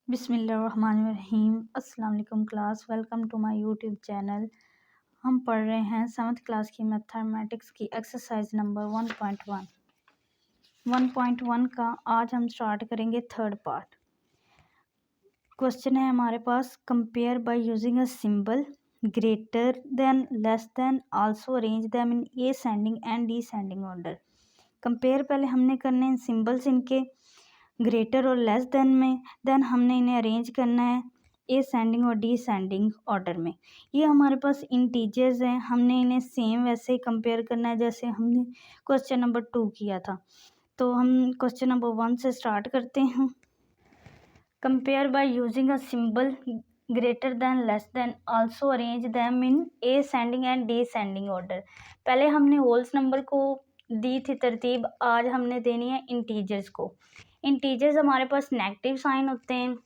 बिस्मिल्लाहिर्रहमानिर्रहीम। अस्सलाम वालेकुम class, welcome to my YouTube channel. हम पढ़ रहे हैं 7th क्लास की मैथमेटिक्स की एक्सरसाइज नंबर 1.1 का आज हम स्टार्ट करेंगे थर्ड पार्ट। क्वेश्चन है हमारे पास, compare by using a symbol greater than, less than, also arrange them in ascending and descending order. Compare पहले हमने करने हैं सिंबल्स इनके ग्रेटर और लेस देन में, देन हमने इन्हें अरेंज करना है असेंडिंग और डिसेंडिंग ऑर्डर में। ये हमारे पास इंटीजर्स हैं, हमने इन्हें सेम वैसे ही कंपेयर करना है जैसे हमने क्वेश्चन नंबर 2 किया था। तो हम क्वेश्चन नंबर 1 से स्टार्ट करते हैं। Compare by using a symbol greater than, less than, also arrange them in ascending and descending order. पहले हमने होल्स नंबर को दी थी तरतीब, आज हमने देनी है इंटीजर्स को। इंटीजर्स हमारे पास नेगेटिव साइन होते हैं।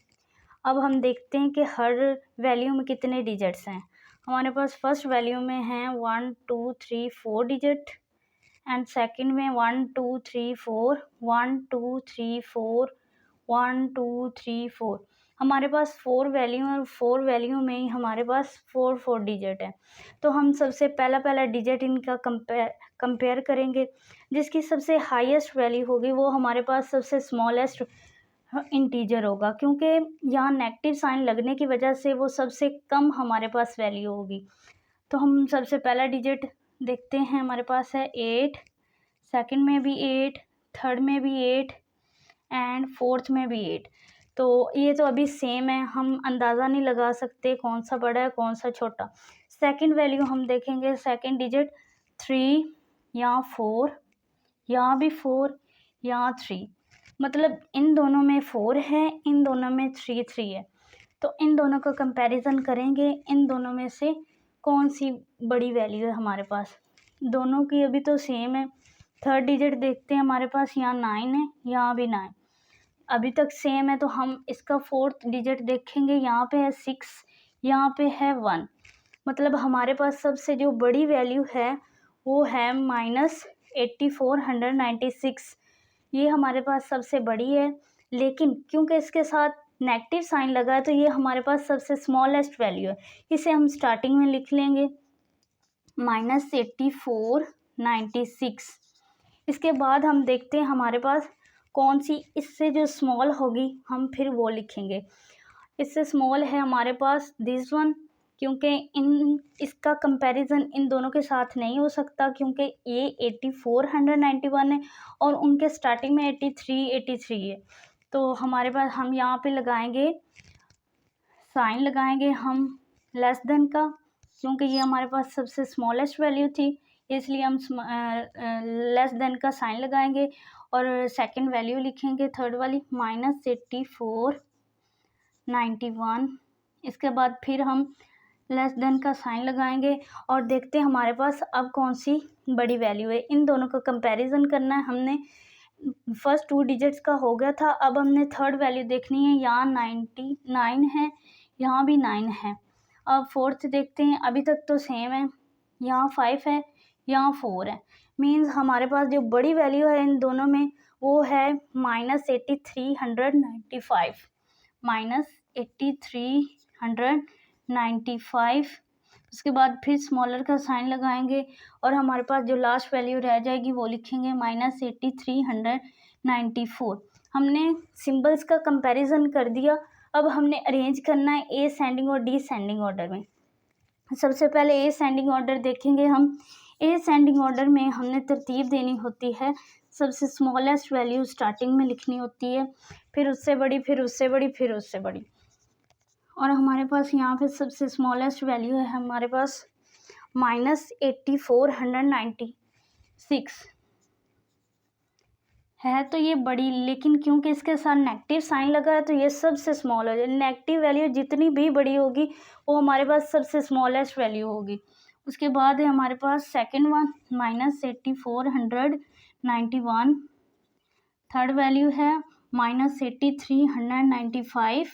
अब हम देखते हैं कि हर वैल्यू में कितने डिजिट्स हैं। हमारे पास फर्स्ट वैल्यू में हैं 1 2 3 4 डिजिट, एंड सेकंड में 1 2 3 4 1 2 3 4 1 2 3 4। हमारे पास 4 वैल्यू है और 4 वैल्यू में ही हमारे पास 4 डिजिट है। तो हम सबसे पहला डिजिट इनका कंपेयर करेंगे। जिसकी सबसे हाईएस्ट वैल्यू होगी वो हमारे पास सबसे स्मॉलेस्ट इंटीजर होगा, क्योंकि यहाँ नेगेटिव साइन लगने की वजह से वो सबसे कम हमारे पास वैल्यू होगी। तो हम सबसे पहला डिजिट देखते हैं, हमारे पास है 8, सेकंड में भी 8, थर्ड में भी 8 एंड फोर्थ में भी 8। तो ये तो अभी सेम है, हम अंदाज़ा नहीं लगा सकते कौन सा बड़ा है कौन सा छोटा। सेकंड वैल्यू हम देखेंगे, सेकंड डिजिट 3, यहाँ 4, यहाँ भी 4, यहाँ 3। मतलब इन दोनों में 4 है, इन दोनों में 3 है। तो इन दोनों का कंपैरिजन करेंगे, इन दोनों में से कौन सी बड़ी वैल्यू है हमारे पास। दोनों की अभी तो सेम है। थर्ड डिजिट देखते हैं, हमारे पास यहाँ 9 है, यहाँ भी 9, अभी तक सेम है। तो हम इसका फोर्थ डिजिट देखेंगे, यहाँ पे है 6, यहाँ पे है 1। मतलब हमारे पास सबसे जो बड़ी वैल्यू है वो है -8496। ये हमारे पास सबसे बड़ी है, लेकिन क्योंकि इसके साथ नेगेटिव साइन लगा है तो ये हमारे पास सबसे स्मॉलेस्ट वैल्यू है। इसे हम स्टार्टिंग में लिख लेंगे -8496। इसके बाद हम देखते हैं हमारे पास कौन सी इससे जो स्मॉल होगी हम फिर वो लिखेंगे। इससे स्मॉल है हमारे पास दिस वन, क्योंकि इसका कंपैरिजन इन दोनों के साथ नहीं हो सकता, क्योंकि ये 8491 है और उनके स्टार्टिंग में 83 है। तो हमारे पास हम यहाँ पे लगाएंगे साइन लगाएंगे हम लेस देन का, क्योंकि ये हमारे पास सबसे स्मॉलेस्ट वैल्यू थी, इसलिए हम लेस देन का साइन लगाएंगे और सेकंड वैल्यू लिखेंगे थर्ड वाली -8491। इसके बाद फिर हम लेस देन का साइन लगाएंगे और देखते हैं हमारे पास अब कौन सी बड़ी वैल्यू है। इन दोनों का कंपैरिजन करना है हमने। फर्स्ट 2 डिजिट्स का हो गया था, अब हमने थर्ड वैल्यू देखनी है। यहाँ 99 है, यहाँ भी 9 है। अब फोर्थ देखते हैं, अभी तक तो सेम है, यहाँ 5 है, यहाँ 4 है। मीन्स हमारे पास जो बड़ी वैल्यू है इन दोनों में वो है -8395, -8395। उसके बाद फिर स्मॉलर का साइन लगाएंगे और हमारे पास जो लास्ट वैल्यू रह जाएगी वो लिखेंगे -8394। हमने सिंबल्स का कंपैरिजन कर दिया। अब हमने अरेंज करना है असेंडिंग और डिसेंडिंग ऑर्डर में। सबसे पहले असेंडिंग ऑर्डर देखेंगे हम। असेंडिंग ऑर्डर में हमने तरतीब देनी होती है, सबसे स्मॉलेस्ट वैल्यू स्टार्टिंग में लिखनी होती है, फिर उससे बड़ी, फिर उससे बड़ी, फिर उससे बड़ी। और हमारे पास यहाँ पे सबसे स्मॉलेस्ट वैल्यू है हमारे पास -8496 है। तो ये बड़ी, लेकिन क्योंकि इसके साथ नेगेटिव साइन लगा है तो ये सबसे स्मॉल हो जाए। नेगेटिव वैल्यू जितनी भी बड़ी होगी वो हमारे पास सबसे स्मॉलेस्ट वैल्यू होगी। उसके बाद है हमारे पास सेकंड वन -8491। थर्ड वैल्यू है -8395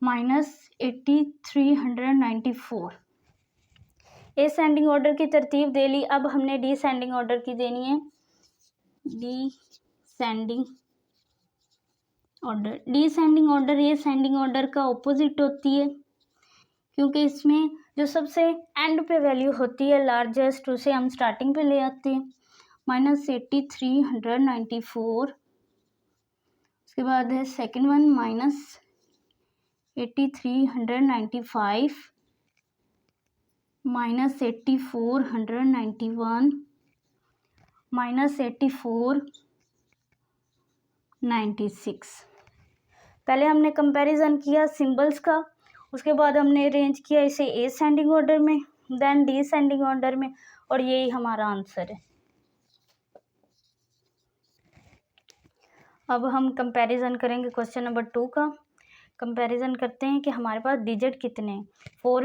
-8394। असेंडिंग ऑर्डर की तरतीब दे ली, अब हमने डिसेंडिंग ऑर्डर की देनी है। Descending order. डिसेंडिंग ऑर्डर ये सेंडिंग ऑर्डर का ऑपोजिट होती है, क्योंकि इसमें जो सबसे एंड पे वैल्यू होती है लार्जेस्ट, उसे हम स्टार्टिंग पे ले आते हैं। -8394, उसके बाद है सेकंड वन -8395, -8491, -8496। पहले हमने कंपैरिजन किया सिंबल्स का, उसके बाद हमने अरेंज किया इसे एसेंडिंग ऑर्डर में, देन डिसेंडिंग ऑर्डर में, और यही हमारा आंसर है। अब हम कंपैरिजन करेंगे क्वेश्चन नंबर 2 का। कंपैरिजन करते हैं कि हमारे पास डिजिट कितने हैं। 4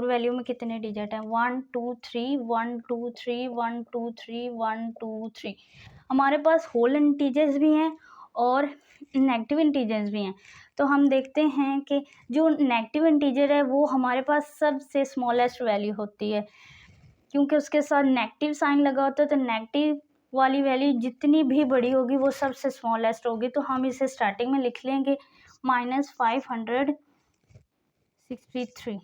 वैल्यू में कितने डिजिट हैं। 1 2 3 1 2 3 1 2 3 1 2 3। हमारे पास होल इंटीजर्स भी हैं और नेगेटिव इंटीजर्स भी हैं। तो हम देखते हैं कि जो नेगेटिव इंटीजर है वो हमारे पास सबसे स्मॉलेस्ट वैल्यू होती है, क्योंकि उसके साथ नेगेटिव साइन लगा होता है। तो नेगेटिव वाली वैल्यू जितनी भी बड़ी होगी वो सबसे स्मॉलेस्ट होगी। तो हम इसे स्टार्टिंग में लिख लेंगे -563।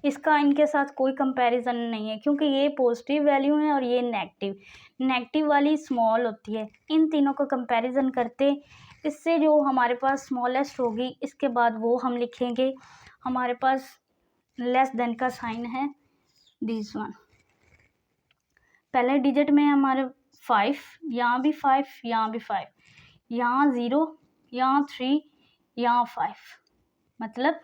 इसका इनके साथ कोई कंपैरिजन नहीं है, क्योंकि ये पॉजिटिव वैल्यू है और ये नेगेटिव वाली स्मॉल होती है। इन तीनों को कंपैरिजन करते, इससे जो हमारे पास स्मॉलेस्ट होगी इसके बाद वो हम लिखेंगे। हमारे पास लेस देन का साइन है दिस वन। पहले डिजिट में हमारे 5, यहाँ भी 5, यहाँ भी 5, यहाँ 0, यहाँ 3, यहाँ 5। मतलब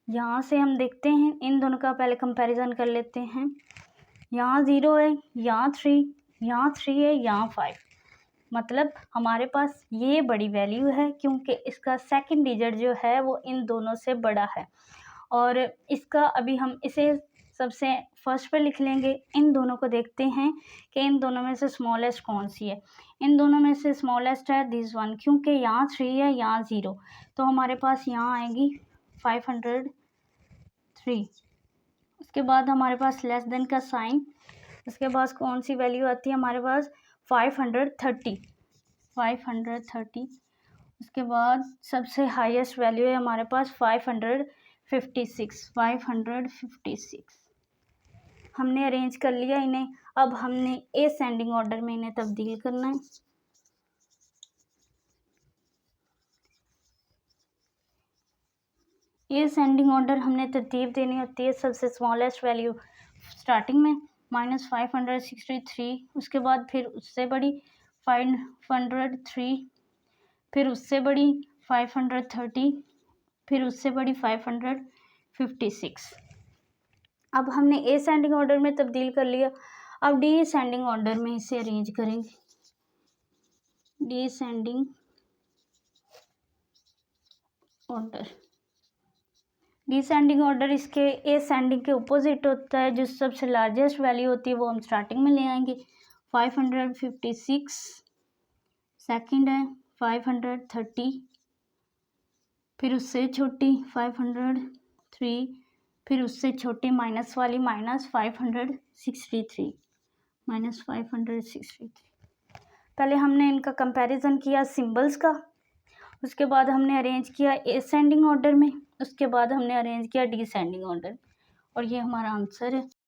यहाँ से हम देखते हैं, इन दोनों का पहले कंपैरिजन कर लेते हैं। यहाँ 0 है, यहाँ 3, यहाँ 3 है, यहाँ 5। मतलब हमारे पास ये बड़ी वैल्यू है, क्योंकि इसका सेकंड डिजिट जो है वो इन दोनों से बड़ा है। और इसका अभी हम इसे सबसे फर्स्ट पे लिख लेंगे। इन दोनों को देखते हैं कि इन दोनों में से स्मॉलेस्ट कौन सी है। इन दोनों में से स्मॉलेस्ट है दिस वन, क्योंकि यहाँ 3 है, यहाँ 0। तो हमारे पास यहाँ आएगी 503। उसके बाद हमारे पास लेस देन का साइन। उसके बाद कौन सी वैल्यू आती है हमारे पास 530। उसके बाद सबसे हाईएस्ट वैल्यू है हमारे पास 556। हमने अरेंज कर लिया इन्हें। अब हमने एसेंडिंग ऑर्डर में इन्हें तब्दील करना है। एसेंडिंग ऑर्डर हमने तरतीब देनी होती है। सबसे स्मॉलेस्ट वैल्यू स्टार्टिंग में -563, उसके बाद फिर उससे बड़ी 503, फिर उससे बड़ी 530, फिर उससे बड़ी 556। अब हमने एसेंडिंग ऑर्डर में तब्दील कर लिया। अब डिसेंडिंग ऑर्डर में इसे अरेंज करेंगे। डिसेंडिंग ऑर्डर इसके एसेंडिंग के अपोजिट होता है। जो सबसे लार्जेस्ट वैल्यू होती है वो हम स्टार्टिंग में ले आएंगे। 556, सेकंड है 530, फिर उससे छोटी 503, फिर उससे छोटी माइनस वाली -563। पहले हमने इनका कंपैरिजन किया सिंबल्स का, उसके बाद हमने अरेंज किया एसेंडिंग ऑर्डर में, उसके बाद हमने अरेंज किया डिसेंडिंग ऑर्डर, और ये हमारा आंसर है।